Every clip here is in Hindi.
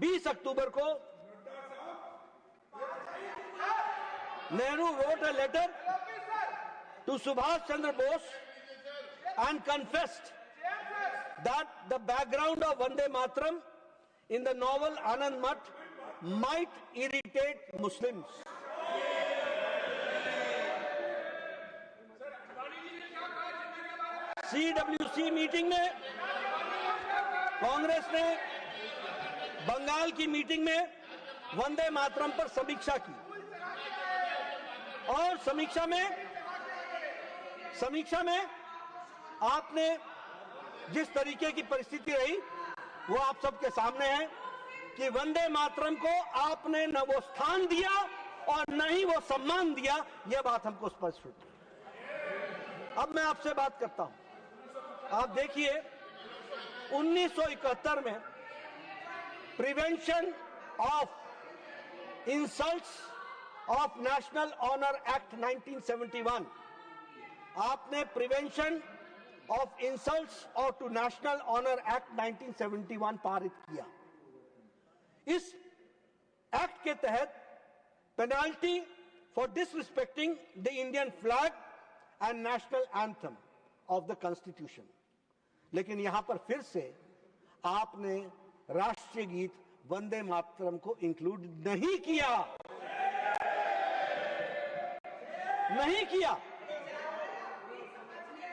20 अक्टूबर को Nehru wrote a letter to Subhash Chandra Bose and confessed that the background of Vande Mataram in the novel Anand Math might irritate Muslims. CWC meeting में कांग्रेस ने बंगाल की मीटिंग में वंदे मातरम पर समीक्षा की और समीक्षा में आपने जिस तरीके की परिस्थिति रही वो आप सबके सामने है कि वंदे मातरम को आपने न वो स्थान दिया और न ही वो सम्मान दिया। यह बात हमको स्पष्ट होती है। अब मैं आपसे बात करता हूं। आप देखिए 1971 में prevention of insults of national honour act 1971, आपने प्रिवेंशन ऑफ इंसल्ट्स और टू नेशनल ऑनर एक्ट 1971 पारित किया। इस एक्ट के तहत penalty for disrespecting the Indian flag and national anthem of the constitution. लेकिन यहां पर फिर से आपने राष्ट्रीय गीत वंदे मातरम को इंक्लूड नहीं किया।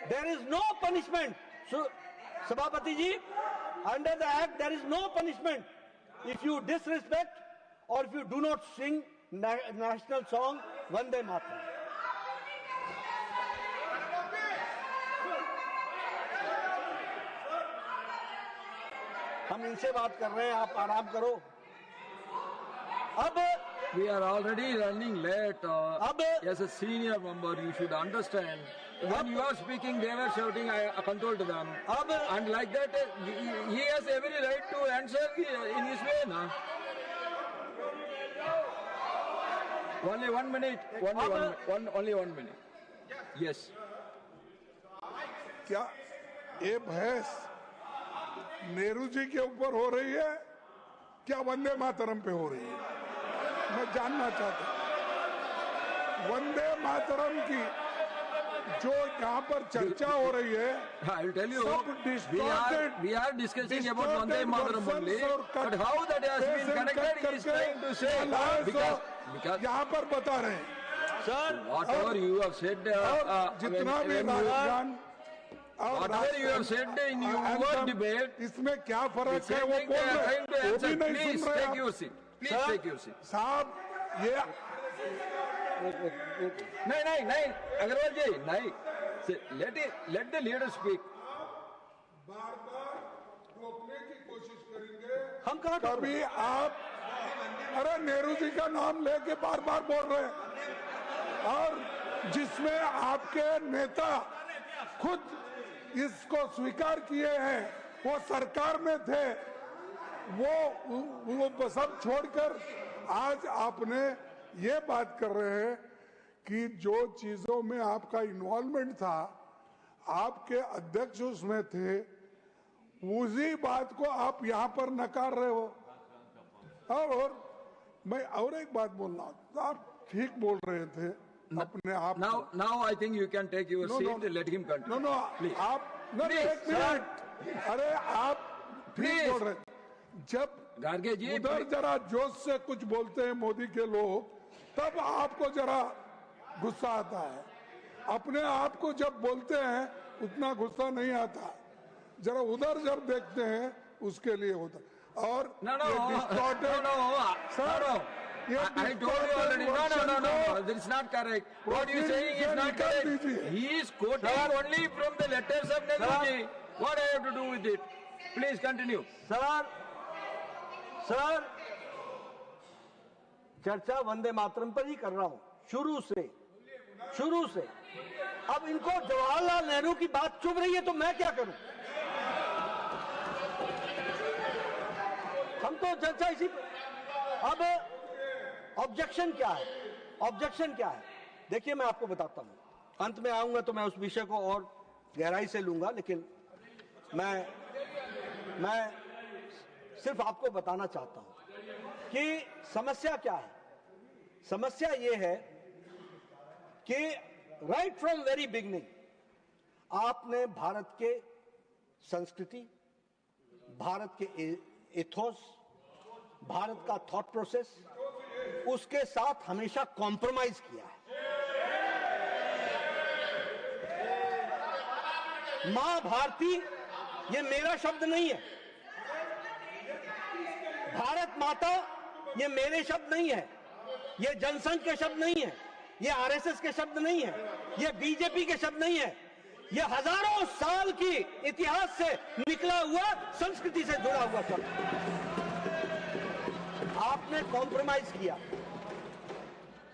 देयर इज नो पनिशमेंट सभापति जी, under the act there is no punishment if you disrespect और if you do not sing national song Vande Mataram. हम इनसे बात कर रहे हैं, आप आराम करो। अब we are already running late. As a senior member, you should understand. When you are speaking, they were shouting, I controlled them. And like that, he has every right to answer in his way, na? Only 1 minute. Only 1 minute. Yes. क्या ये बहस नेहरू जी के ऊपर हो रही है, क्या वंदे मातरम पे हो रही है? मैं जानना चाहता हूं। वंदे मातरम की जो यहाँ पर चर्चा हो रही है, I'll tell you, we are discussing about Vande Mataram only, but how that has been connected, he is trying to say, because यहाँ पर बता रहे हैं sir, whatever you have said, जितना भी Rajasthan whatever you have said in your debate, इसमें क्या फर्क है वो बोल रहे हैं, वो भी नहीं please सुन रहे take your आप। seat. Please take your seat. साहब ये नहीं अग्रवाल जी नहीं, let the leader speak. बार-बार रोकने की कोशिश करेंगे। हम कहाँ कभी आप अरे नेहरू जी का नाम लेके बार-बार बोल रहे हैं और जिसमें आपके नेता खुद इसको स्वीकार किए हैं, वो सरकार में थे, वो सब छोड़कर आज आपने ये बात कर रहे हैं कि जो चीजों में आपका इन्वॉल्वमेंट था, आपके अध्यक्ष उसमें थे, उसी बात को आप यहाँ पर नकार रहे हो। और मैं और एक बात बोलना, आप ठीक बोल रहे थे अपने आप। Now I think you can take your seat. Let him continue. No, please. आप एक मिनट, अरे आप ठीक बोल रहे। जब गार्गे जी उधर जरा जोश से कुछ बोलते हैं मोदी के लोग, तब आपको जरा गुस्सा आता है। अपने आप को जब बोलते हैं उतना गुस्सा नहीं आता, जरा उधर जब देखते हैं उसके लिए होता। और I told you already. No. That is not correct. What you saying is not correct. He is quoting only from the letters of Nehruji. What I have to do with it? Please continue. Sir, चर्चा वंदे मातरम पर ही कर रहा हूं शुरू से। अब इनको जवाहरलाल नेहरू की बात चुभ रही है तो मैं क्या करूं? हम तो चर्चा इसी। अब ऑब्जेक्शन क्या है? देखिए मैं आपको बताता हूं, अंत में आऊंगा तो मैं उस विषय को और गहराई से लूंगा, लेकिन मैं सिर्फ आपको बताना चाहता हूं कि समस्या क्या है। समस्या ये है कि राइट फ्रॉम वेरी बिगनिंग आपने भारत के संस्कृति, भारत के एथोस, भारत का थॉट प्रोसेस, उसके साथ हमेशा कॉम्प्रोमाइज किया है। मां भारती ये मेरा शब्द नहीं है, भारत माता ये मेरे शब्द नहीं है, ये जनसंघ के शब्द नहीं है, ये आरएसएस के शब्द नहीं है, ये बीजेपी के शब्द नहीं है, ये हजारों साल की इतिहास से निकला हुआ, संस्कृति से जुड़ा हुआ शब्द। आपने कॉम्प्रोमाइज किया।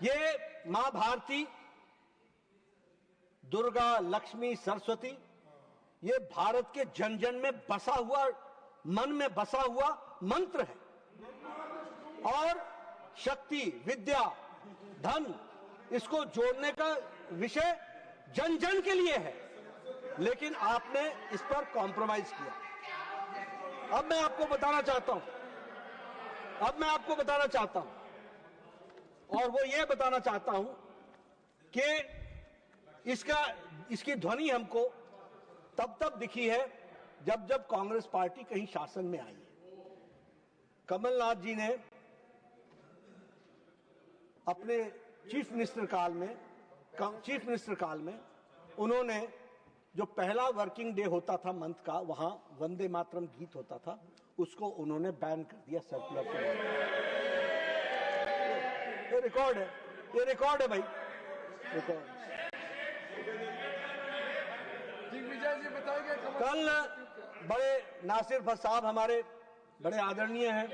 ये मां भारती, दुर्गा, लक्ष्मी, सरस्वती, ये भारत के जन जन में बसा हुआ, मन में बसा हुआ मंत्र है। और शक्ति, विद्या, धन, इसको जोड़ने का विषय जन जन के लिए है, लेकिन आपने इस पर कॉम्प्रोमाइज किया। अब मैं आपको बताना चाहता हूं, और वो ये बताना चाहता हूं कि इसकी ध्वनि हमको तब दिखी है जब कांग्रेस पार्टी कहीं शासन में आई है। कमलनाथ जी ने अपने चीफ मिनिस्टर काल में उन्होंने जो पहला वर्किंग डे होता था मंथ का, वहां वंदे मातरम गीत होता था, उसको उन्होंने बैन कर दिया सर्कुलर के। ये रिकॉर्ड है भाई, रिकॉर्ड। कल बड़े नासिर फत साहब हमारे बड़े आदरणीय हैं।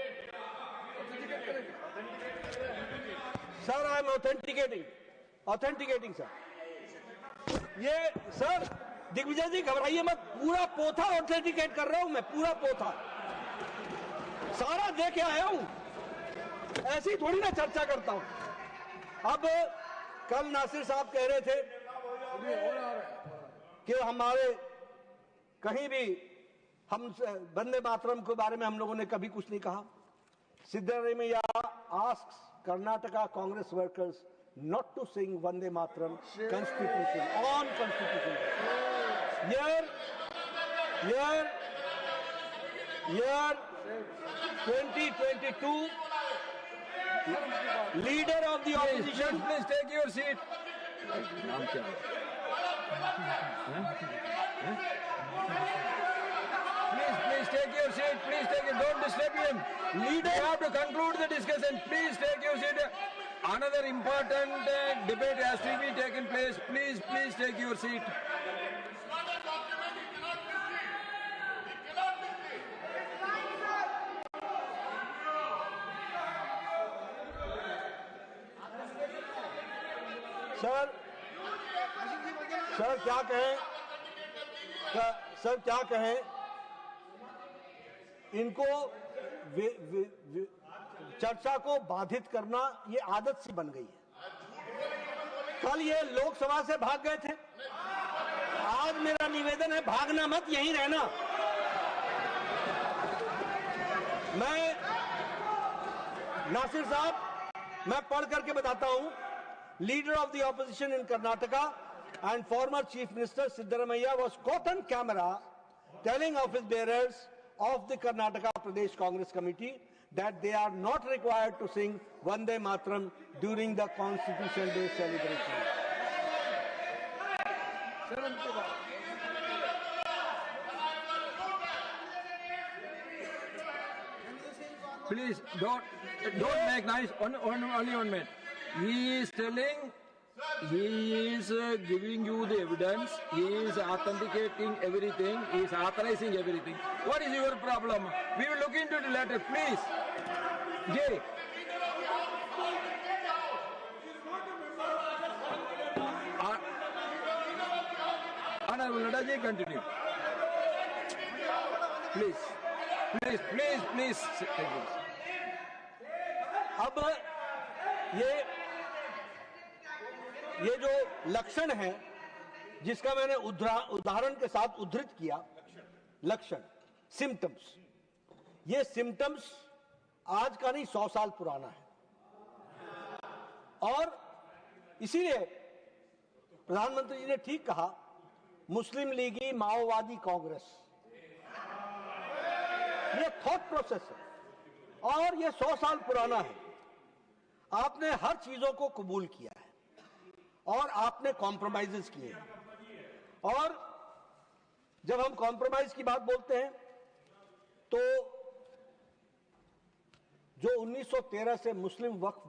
Sir, I am authenticating sir. ये सर दिग्विजय जी घबराइए मत, पूरा पोथा ऑथेंटिकेट कर रहा हूं मैं, पूरा पोथा सारा दे के आया हूं, ऐसी थोड़ी ना चर्चा करता हूं। अब कल नासिर साहब कह रहे थे कि हमारे कहीं भी हम वंदे मातरम के बारे में हम लोगों ने कभी कुछ नहीं कहा। Siddaramaiah asks Karnataka Congress workers not to sing Vande Mataram Constitution on Constitution Day. Year 2022, leader of the opposition. Please take your seat. Please take your seat. Please take it. Don't disturb him. Leader, you have to conclude the discussion. Please take your seat. Another important debate has to be taken place. Please take your seat. Sir क्या कहें, इनको चर्चा को बाधित करना ये आदत सी बन गई है। कल ये लोकसभा से भाग गए थे, आज मेरा निवेदन है भागना मत, यहीं रहना। मैं नासिर साहब, मैं पढ़ करके बताता हूं। Leader of the opposition in Karnataka and former Chief Minister Siddaramaiah was caught on camera telling office bearers of the Karnataka Pradesh Congress Committee that they are not required to sing Vande Mataram during the Constitution Day celebration. Please don't make noise. Only 1 minute. He is telling. He is giving you the evidence. He is authenticating everything. He is authorizing everything. What is your problem? We will look into the letter, please. Jay. Honorable Nadaji, continue. Please. अब ये जो लक्षण है जिसका मैंने उदाहरण के साथ उद्धृत किया, लक्षण, सिम्टम्स, ये सिम्टम्स आज का नहीं 100 साल पुराना है। और इसीलिए प्रधानमंत्री जी ने ठीक कहा, मुस्लिम लीगी माओवादी कांग्रेस, ये थॉट प्रोसेस है और ये 100 साल पुराना है। आपने हर चीजों को कबूल किया है और आपने कॉम्प्रोमाइजेस किए हैं। और जब हम कॉम्प्रोमाइज की बात बोलते हैं तो जो 1913 से मुस्लिम वक्फ